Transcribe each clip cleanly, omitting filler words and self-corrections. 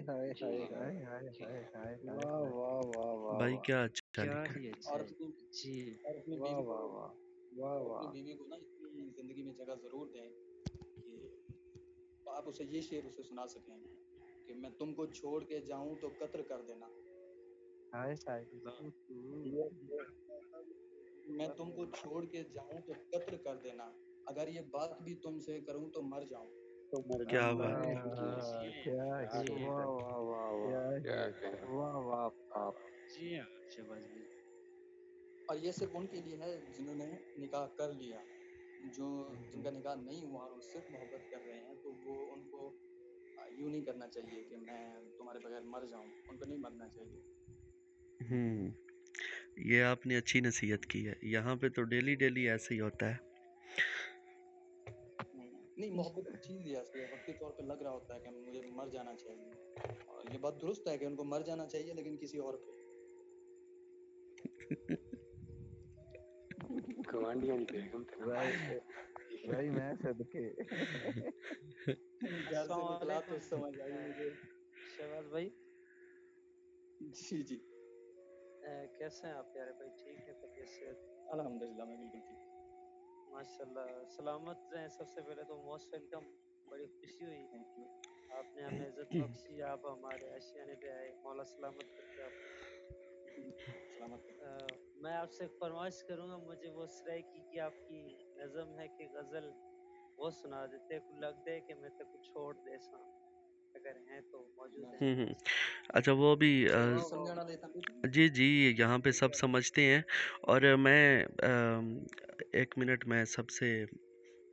हाय जी हाय हाय हाय जी हाय हाय हाय वाह हाय। वाह वाह वाह भाई वाह क्या अच्छा क्या लिखा है। ही अच्छा और है। अपनी जी और अपनी वाह बीवी को वाह वाह वाह और अपनी वाह। बीवी को ना इतनी जिंदगी में जगह जरूर दें कि आप उसे ये शेर उसे सुना सकें कि मैं तुमको छोड़ के जाऊं तो कत्ल कर देना, हाय हाय। ये मैं तुमको छोड़ के जाऊं तो कत्ल कर देना, अगर ये बात भी तुमसे करूं तो मर जाऊं। तो मर क्या जाऊं। बात है। अल्लाह क्या जी हिट वाह है, वाह वाह क्या वाह क्या हिट है। कहना। वाह वाह आप। जी हाँ शहबाज भाई। और ये सिर्फ उनके लिए है जिन्होंने निकाह कर लिया, जो जिनका निकाह नहीं हुआ और वो सिर्फ मोहब्बत कर रहे हैं, तो वो उनको यूं नहीं करना चाहिए कि मैं तुम्हारे बगैर मर जाऊं, उनको नहीं मरना चाहिए। ये आपने अच्छी नसीहत की है। यहाँ पे तो डेली डेली ऐसे ही होता है। नहीं, मोहब्बत की चीज़ ही ऐसी है, वक्ती तौर पे लग रहा होता है कि मुझे मर जाना चाहिए, और ये बात दुरुस्त है कि उनको मर जाना चाहिए, लेकिन किसी और पे। गवांडियां दी बेगम थे ना। भाई भाई मैं सदके। घर से निकला तो समझ आई मुझे। शहबाज भाई जी जी, कैसे हैं आप प्यारे भाई? ठीक है, तबीयत से? अल्हम्दुलिल्लाह मैं बिल्कुल ठीक। माशाल्लाह, सलामत रहें। सबसे पहले तो मोस्ट वेलकम, बड़ी खुशी हुई थैंक यू। आपने हमें इज्जत बख्शी, आप हमारे आशियाने पे आए। मौला सलामत रखे आपको। सलामत रहे। मैं आपसे एक फरमाइश करूंगा, मुझे वो सराइकी की आपकी नज़म है कि गज़ल वो सुना देते, लग दे कि मैं तेको छोड़ दे सा, अगर हैं तो मौजूद हैं। अच्छा वो भी समझाना देता कुछ। जी जी, यहाँ पे सब समझते हैं। और मैं 1 मिनट मैं सबसे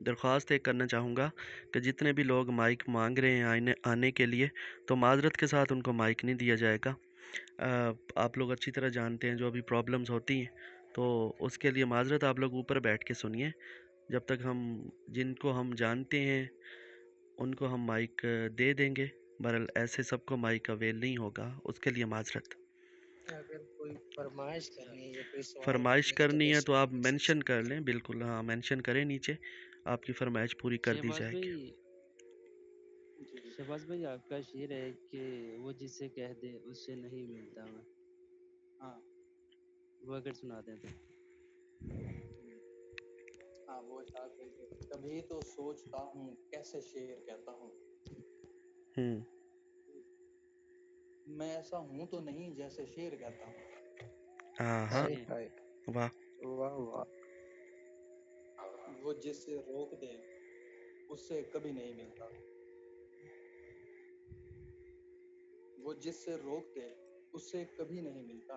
दरख्वास्त एक करना चाहूँगा कि जितने भी लोग माइक मांग रहे हैं आने के लिए, तो माज़रत के साथ उनको माइक नहीं दिया जाएगा। आप लोग अच्छी तरह जानते हैं जो अभी प्रॉब्लम्स होती हैं, तो उसके लिए माज़रत आप लोग ऊपर बैठ के सुनिए। जब तक हम जिनको हम जानते हैं उनको हम माइक दे देंगे, बहरहाल ऐसे सबको माइक अवेल नहीं होगा, उसके लिए माज़रत। अगर कोई फरमाइश करनी है या कोई सवाल फरमाइश करनी करनी है तो आप बेशक मेंशन कर लें, बिल्कुल हाँ मेंशन करें नीचे, आपकी फरमाइश पूरी कर दी शहबाज जाएगी। भाई, शहबाज भाई आपका शेर है कि वो जिसे कह दे उससे नहीं मिलता मैं, हाँ वो अगर सुना दें तो। हाँ, वो शायद है कि कभी तो सोचता हूँ कैसे शेर कहता हूँ, हम्म मैं ऐसा हूँ तो नहीं जैसे शेर कहता हूँ, हाँ हाँ, हाय जी हाय वाह। वाह वाह। वो जिससे रोक दे उससे कभी नहीं मिलता, वो जिससे रोक दे उससे कभी नहीं मिलता,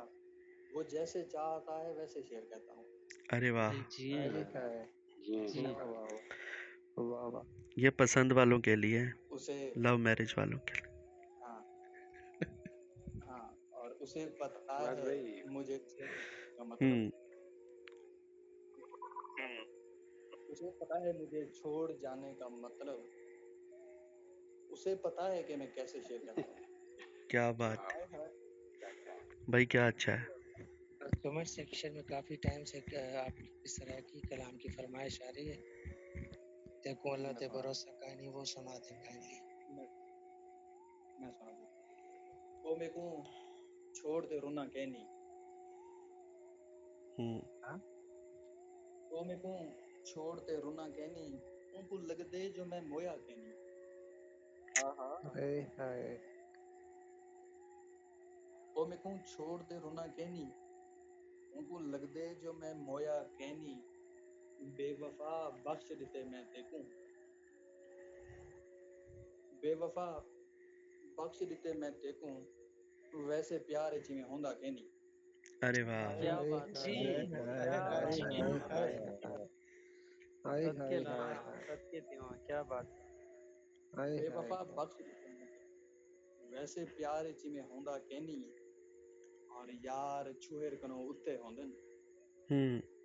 वो जैसे चाहता है वैसे शेर कहता हूँ। अरे वाह, जी हाय हाँ हाय जी वाह वाह वाह वाह वाह। ये पसंद वालों के लिए है, उसे लव मैरिज वालों के लिए। हाँ हाँ, और उसे पता शहबाज है भाई मुझे का मतलब, हम्म उसे पता है मुझे छोड़ जाने का मतलब, उसे पता है कि मैं कैसे शेर कहता हूँ। क्या बात है हाय हाय। भाई, क्या अच्छा है। कमेंट सेक्शन में काफी टाइम से आप इस तरह की कलाम की फरमाइश आ रही है। देखो अल्लाह ते भरोसा का नहीं, वो सुना दे काइंडली। मैं सुना दूँ वो मेरे को छोड़ दे रोना कहनी, हम्म वो मेरे को छोड़ दे रोना कहनी, उनको लग दे जो मैं मोया कहनी, हाय हाय वो मेरे को छोड़ दे रोना कहनी, उनको लग दे जो मैं मोया कहनी, बेवफा बख्श देते मैं देखूं, बेवफा बख्श देते मैं देखूं, वैसे प्यार ची में होंदा कहनी। अरे वाह, क्या हाय बात है, हाय क्या हाय बात है, हाय हाय हाय सदके हाय लाना, हाय सदके दीवान, क्या बात है। हाय बेवफा हाय। बख्श देते मैं देखूं, वैसे प्यार ची में होंदा कहनी, और यार छुहेर कनो उत्ते होंदन,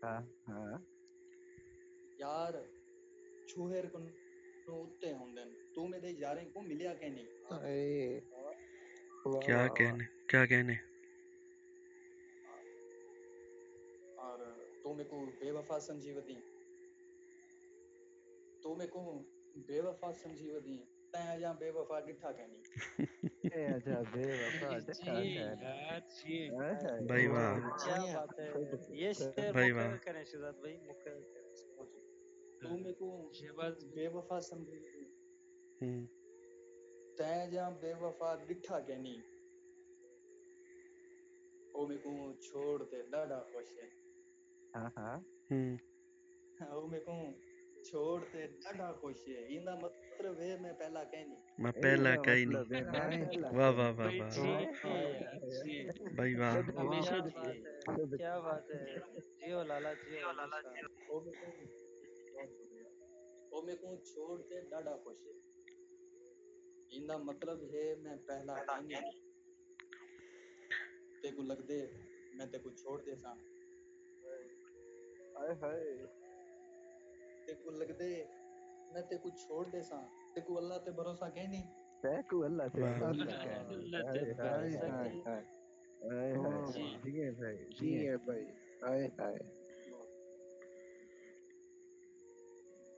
हाँ हाँ। यार छुहेर कनो उत्ते होंदन, तू मेरे यारें को मिलिया कहनी, हाय वाह क्या वाह वाह। कहने, क्या कहने। और तू मेरे को बेवफा समझी वती, तू मेरे को बेवफा समझी वती, तैं या बेवफा डिठा कहनी। ए अच्छा बेवफा जी देखा है यार जी हाय हाय भाई ओह वाह क्या जी हाँ। बात है, सदके ये शेर सदके भाई मुकर्रर वाह करें शुजात भाई, मुकर्रर करें इसको। तू मेरे को शहबाज बेवफा समझी, हम्म, तैं या बेवफा डिठा कहनी, ओ मेरे को छोड़ ते ॾाढा खुश है। हाँ हाँ हम्म, ओ मेरे को छोड़ ते ॾाढा खुश है, इंदा मतलब है मैं पहला कहनी। मैं ए पहला इदा कहीं मतलब है नहीं। मैं भाई पहला वाह कहीं वाह वाह भाई वाह जी हाय वाह हाय यार जी भाई वाह सदके हमेशा क्या जी बात है, सदके क्या बात है, जियो लाला जियो हमेशा। ओ मेरे को बहुत शुक्रिया। ओ मेरे को छोड़ ते ॾाढा खुश है, इंदा मतलब है मैं पहला कहनी। तेको लगदे मैं तेको छोड़ देसां, हाय हाय तेको लगदे मैं तेको छोड़ देसां, तेको अल्लाह ते भरोसा कहनी। तैकू अल्लाह से वाह भरोसा कहनी अल्लाह ते हाय हाय भरोसा हाय की हाय हाय हाय जी जिए भाई जी जिए है भाई, हाय हाय।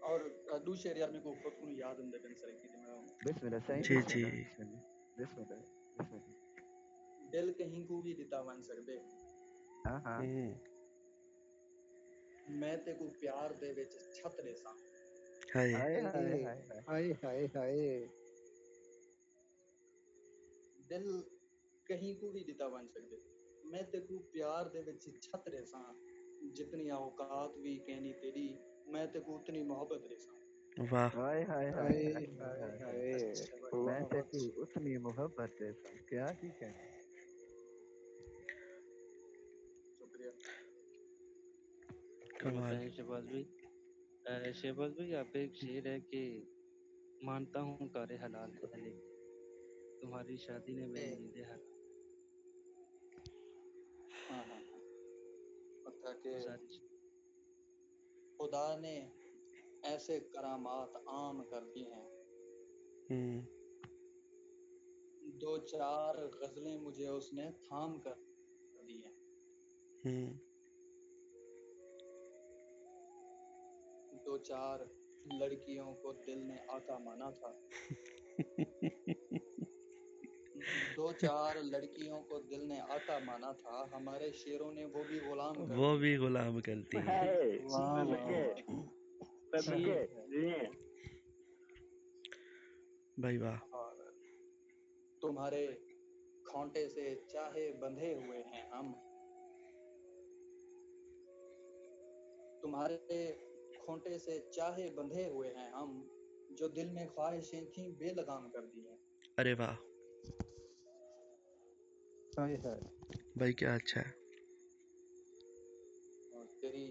और दू शेर यार मेरे को खुद को याद अंदर बन सर की मैं बिस्मिल्लाह सही जी जी बिस्मिल्लाह बिस्मिल्लाह बिस्मिल्लाह दिल कहीं को भी दिता बन सकदे, हाँ हाँ मैं तेको प्यार दे विच छत देसां। हाय हाय हाय हाय हाय हाय हाय हाय। दिल कहीं को भी दिता बन सकदे, मैं तेको प्यार दे विच छत देसां, जितनी औकात भी कहनी तेरी, मैं तेको उतनी मोहब्बत देसां। वाह हाय हाय हाय हाय हाय हाय हाय हाय हाय। अच्छा भाई, मैं वाह बहुत तेको अच्छा। उतनी मोहब्बत देता क्या ही कहना शुक्रिया। और कमाल बताएं शहबाज भाई, शहबाज भाई यहाँ पे एक शेर है कि मानता हूँ कारे हलाल है लेकिन तुम्हारी शादी ने मेरी नींदें हराम। हाँ हाँ मतलब कि गुजारिश खुदा ने ऐसे करामात आम कर दी हैं, हम्म, दो चार गजलें मुझे उसने थाम कर दी हैं, हम्म, दो चार लड़कियों को दिल ने आका माना था, दो चार लड़कियों को दिल ने आका माना था, हमारे शेरों ने वो भी गुलाम कर वो दी भी हैं। गुलाम करती है वाह वाह वाह जी भाई वाह और तुम्हारे खोंटे से चाहे बंधे हुए हैं हम, तुम्हारे खोंटे से चाहे बंधे हुए हैं हम, जो दिल में ख्वाहिशें थीं बेलगाम कर दी हैं। अरे वाह हाय हाय भाई क्या अच्छा है और तेरी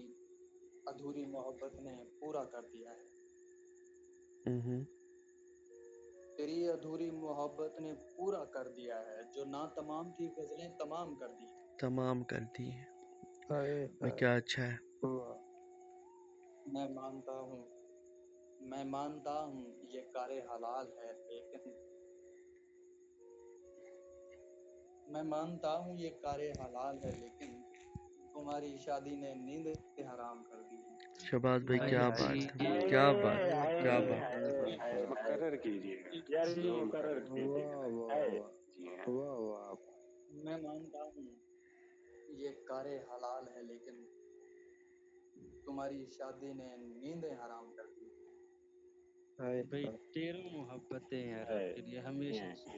अधूरी मोहब्बत ने पूरा कर दिया है, हम्म, तेरी अधूरी मोहब्बत ने पूरा कर दिया है, जो ना तमाम थी गजलें तमाम कर दी। तमाम कर दी है हाय भाई हाय। क्या अच्छा है वाह। मैं मानता हूँ ये कारे हलाल है लेकिन, मैं मानता हूँ ये कारे हलाल है लेकिन, तुम्हारी शादी ने नींद हराम कर दी है। शहबाज भाई भाई क्या जी बात है क्या बात क्या बात मुकर्रर कीजिए। वाह वाह वाह वाह वाह। मैं मानता हूँ ये कारे हलाल है लेकिन, तुम्हारी शादी ने नींदें हराम कर दी। हाय भाई हाय। तेरह मोहब्बतें यार आपके लिए हमेशा से।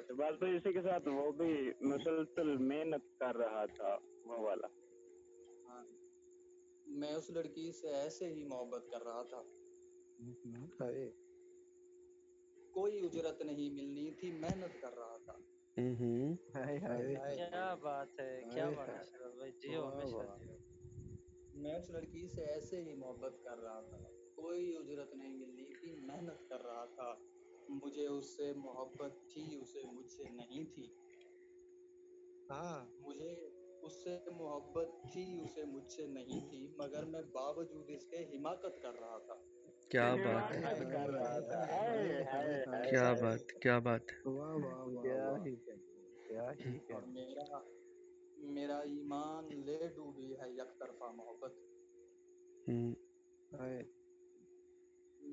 तो बात तो इसी के साथ वो भी मुसलसल मेहनत कर रहा था वो वाला। हाँ, मैं उस लड़की से ऐसे ही मोहब्बत कर रहा था, हाय कोई उजरत नहीं मिलनी थी, मेहनत कर रहा था। हाय हाय हाय। क्या बात है, क्या हाय बात है हाय। शुजात भाई, जियो वाह हमेशा वाह। जियो। मैं उस लड़की से ऐसे ही मोहब्बत कर रहा था, कोई उजरत नहीं मिलनी थी, मेहनत कर रहा था। मुझे उससे मोहब्बत थी, उसे मुझसे नहीं थी। हाँ। मुझे उससे मोहब्बत थी, उसे मुझसे नहीं थी, मगर मैं बावजूद इसके हिमाकत कर रहा था। क्या बात है हाय हाय हाय हाय हाय क्या हाय। बात क्या बात है वाह वाह वाह क्या वाह। ही कहना क्या ही और कहना मेरा ईमान ले डूबी है एक तरफा मोहब्बत। हम्म, हाय।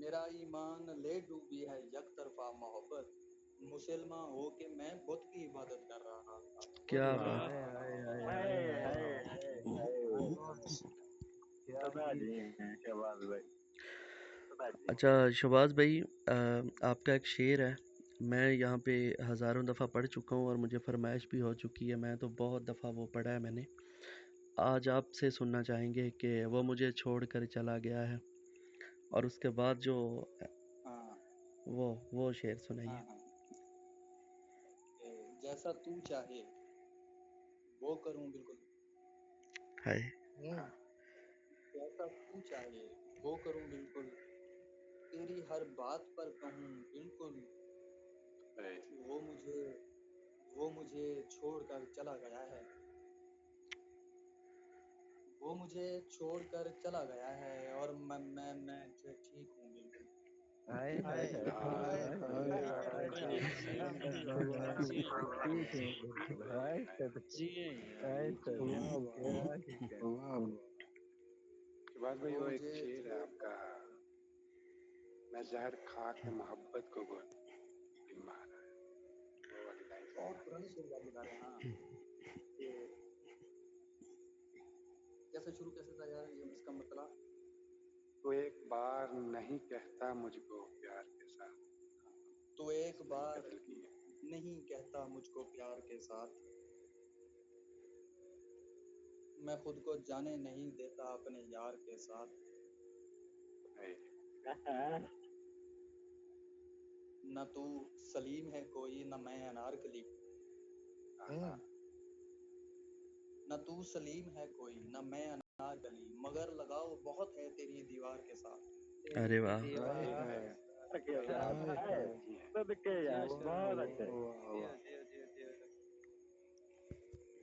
मेरा ईमान ले डूबी है एक तरफा मोहब्बत, मुसलमान हो के मैं बुत की इबादत कर रहा था। क्या हाय बात। हाय हाय हाय हाय हाय हाय हाय हाय। क्या सदा ही जी हैं शहबाज भाई, सदा जी। अच्छा शहबाज भाई, आपका एक शेर है, मैं यहाँ पे हज़ारों दफ़ा पढ़ चुका हूँ और मुझे फरमाइश भी हो चुकी है, मैं तो बहुत दफ़ा वो पढ़ा है मैंने। आज आपसे सुनना चाहेंगे कि वो मुझे छोड़ कर चला गया है, और उसके बाद जो हाँ वो शेर सुनाइए। हाँ हाँ। जैसा तू चाहे वो करूं बिल्कुल, हाय। जैसा तू चाहे वो करूं बिल्कुल, तेरी हर बात पर कहूं बिल्कुल, वो मुझे छोड़कर चला गया है, वो मुझे छोड़कर चला गया है, और मैं ठीक हूँ बिल्कुल। हाय हाय हाय हाय हाय हाय हाय क्या ही कहना। शहबाज भाई वो वो एक मुझे शेर है आपका, मैं जहर खा के मोहब्बत को गोद में मारा है, वो वाली लाइन बहुत पुरानी शेर याद दिला रहे हैं। हाँ कि कैसे शुरू कैसे था यार, ये इसका मतलब। तो एक बार नहीं कहता मुझको प्यार के साथ, तो एक बार कत्ल किए। नहीं कहता मुझको प्यार के साथ, मैं खुद को जाने नहीं देता अपने यार के साथ, न तू सलीम है कोई न मैं अनारकली, न तू सलीम है कोई न मैं अनारकली, मगर लगाव बहुत है तेरी दीवार के साथ। अरे वाह। हाय हाय क्या बात है, सदके यार, बहुत अच्छे।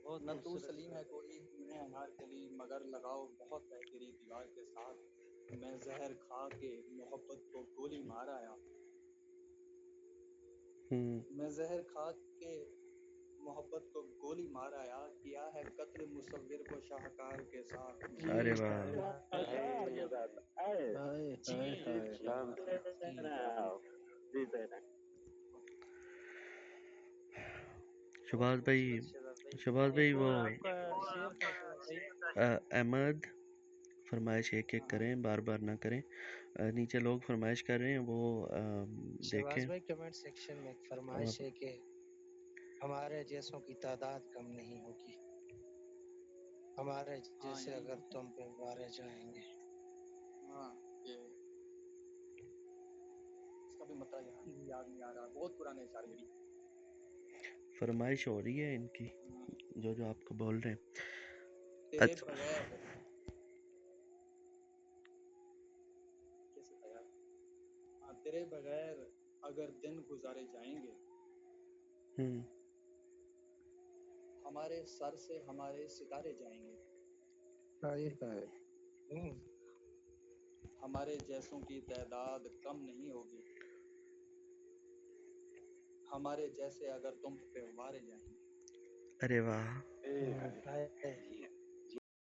बहुत न तू खूबसूरत सलीम है कोई मैं अनारकली, मगर लगाव बहुत है तेरी दीवार के साथ, मैं जहर खा के मोहब्बत को गोली मार आया, मैं जहर खा के मोहब्बत को गोली मार आया, किया है कत्ल मुसव्विर को शाहकार के साथ। अरे वाह। हाय हाय शहबाज भाई वो अहमद, फरमाइश एक एक करें, बार बार ना करें। नीचे लोग फरमाइश कर रहे हैं, वो शहबाज देखें। भाई कमेंट सेक्शन में एक फरमाइश है कि हमारे जैसों की तादाद कम नहीं होगी, हमारे जैसे अगर तुम पे मारे जाएंगे। हाँ ये इसका भी मतलब याद नहीं आ रहा, बहुत पुराने शायरी। फरमाइश हो रही है इनकी, जो आपको बोल रहे हैं। तेरे बगैर कैसे था यार? हाँ, तेरे बगैर अगर दिन गुजारे जाएंगे, हमारे सर से हमारे सितारे जाएंगे, हाय हाय हमारे जैसों की तादाद कम नहीं होगी, हमारे जैसे अगर तुम पे वारे जाएंगे। अरे वाह।